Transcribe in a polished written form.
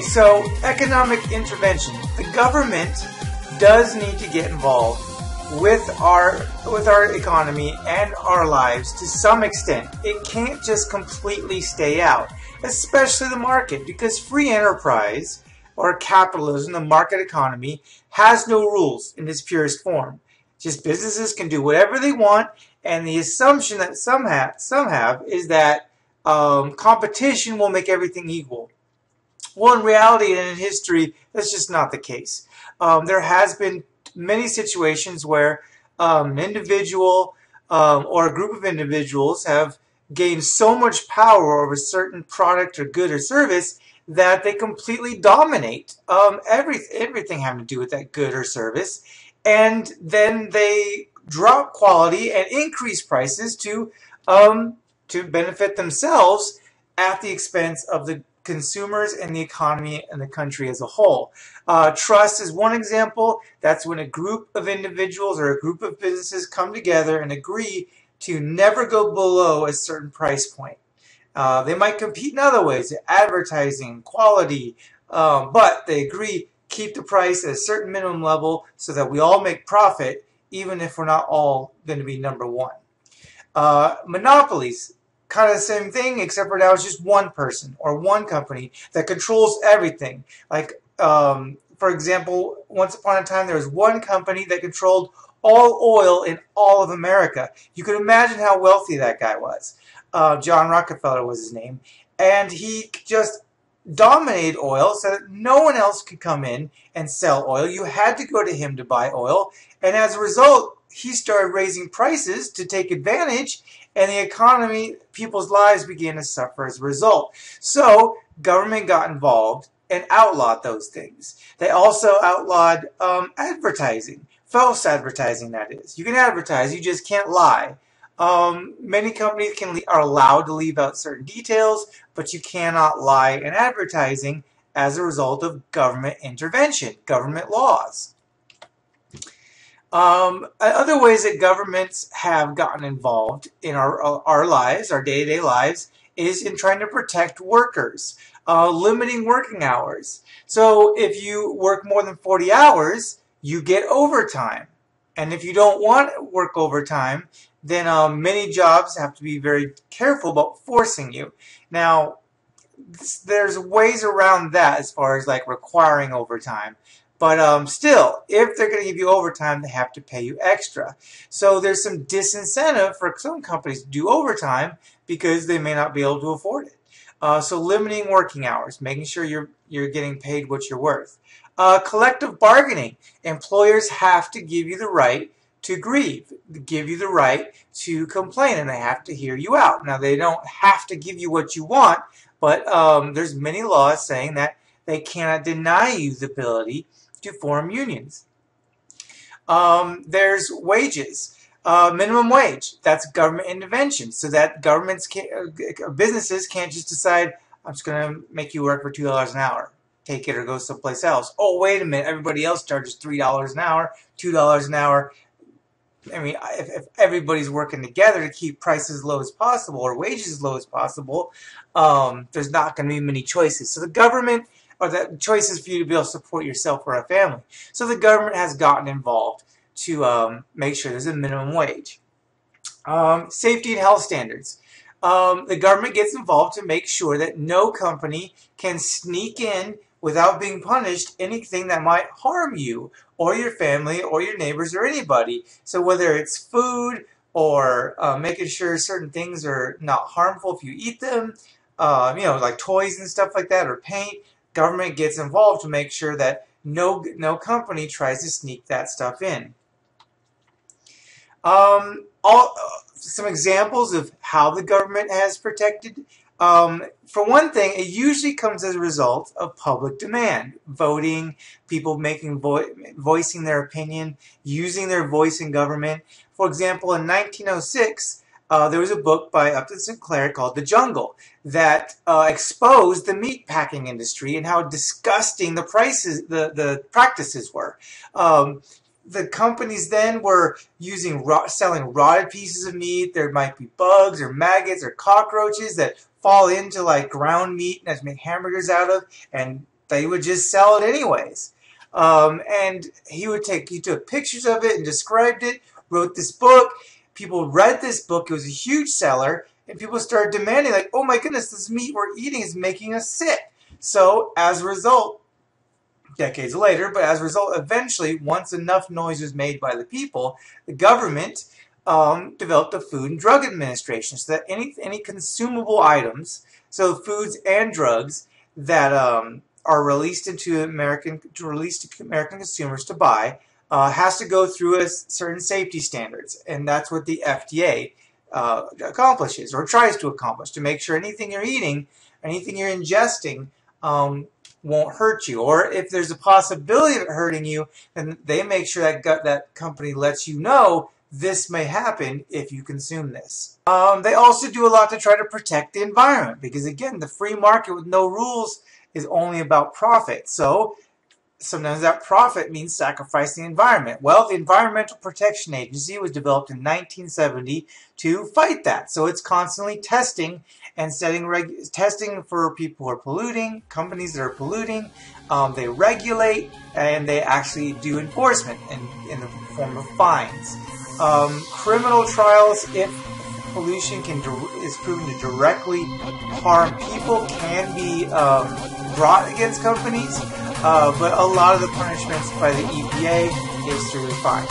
So economic intervention. The government does need to get involved with our economy and our lives to some extent. It can't just completely stay out, especially the market, because free enterprise or capitalism, the market economy, has no rules in its purest form. Just businesses can do whatever they want, and the assumption that some have is that competition will make everything equal. Well, in reality and in history, that's just not the case. There has been many situations where an individual or a group of individuals have gained so much power over a certain product or good or service that they completely dominate everything having to do with that good or service, and then they drop quality and increase prices to benefit themselves at the expense of the consumers and the economy and the country as a whole. Trust is one example. That's when a group of individuals or a group of businesses come together and agree to never go below a certain price point. They might compete in other ways, advertising, quality, but they agree keep the price at a certain minimum level so that we all make profit, even if we're not all going to be number one. Monopolies. Kind of the same thing, except for now it's just one person or one company that controls everything. Like, for example, once upon a time there was one company that controlled all oil in all of America. You can imagine how wealthy that guy was. John Rockefeller was his name. And he just dominated oil so that no one else could come in and sell oil. You had to go to him to buy oil. And as a result, he started raising prices to take advantage, and the economy, people's lives began to suffer as a result. So government got involved and outlawed those things. They also outlawed advertising, false advertising, that is. You can advertise, you just can't lie. Many companies are allowed to leave out certain details, but you cannot lie in advertising as a result of government intervention, government laws. Other ways that governments have gotten involved in our lives, our day-to-day lives, is in trying to protect workers, limiting working hours. So if you work more than 40 hours, you get overtime. And if you don't want to work overtime, then many jobs have to be very careful about forcing you. Now, there's ways around that as far as like requiring overtime. But still, if they're going to give you overtime, they have to pay you extra. So there's some disincentive for some companies to do overtime because they may not be able to afford it. So limiting working hours, making sure you're getting paid what you're worth. Collective bargaining. Employers have to give you the right to grieve, give you the right to complain, and they have to hear you out. Now, they don't have to give you what you want, but there's many laws saying that they cannot deny you the ability to form unions. There's wages, minimum wage. That's government intervention, so that businesses can't just decide, I'm just going to make you work for $2 an hour. Take it or go someplace else. Oh, wait a minute, everybody else charges $3 an hour, $2 an hour. I mean, if everybody's working together to keep prices as low as possible or wages as low as possible, there's not going to be many choices. So the government, or the choices for you to be able to support yourself or a family. So the government has gotten involved to make sure there's a minimum wage. Safety and health standards. The government gets involved to make sure that no company can sneak in without being punished anything that might harm you or your family or your neighbors or anybody. So whether it's food or making sure certain things are not harmful if you eat them, like toys and stuff like that, or paint, government gets involved to make sure that no company tries to sneak that stuff in. Some examples of how the government has protected. For one thing, it usually comes as a result of public demand, voting, people voicing their opinion, using their voice in government. For example, in 1906, there was a book by Upton Sinclair called The Jungle that exposed the meat packing industry and how disgusting the practices were. The companies then were selling rotted pieces of meat. There might be bugs or maggots or cockroaches that fall into like ground meat and have to make hamburgers out of, and they would just sell it anyways. And he took pictures of it and described it, wrote this book. People read this book. It was a huge seller. And people started demanding, like, oh my goodness, this meat we're eating is making us sick. So as a result, decades later, but as a result, eventually, once enough noise was made by the people, the government developed a Food and Drug Administration, so that any consumable items, so foods and drugs that are released to American consumers to buy, has to go through a certain safety standards, and that's what the FDA accomplishes or tries to accomplish, to make sure anything you're eating, anything you're ingesting, won't hurt you, or if there's a possibility of it hurting you, then they make sure that company lets you know this may happen if you consume this. They also do a lot to try to protect the environment, because again, the free market with no rules is only about profit. So sometimes that profit means sacrificing the environment. Well, the Environmental Protection Agency was developed in 1970 to fight that. So it's constantly testing and testing for people who are polluting, companies that are polluting. They regulate, and they actually do enforcement in the form of fines. Criminal trials, if pollution is proven to directly harm people, can be brought against companies. But a lot of the punishments by the EPA is through fines.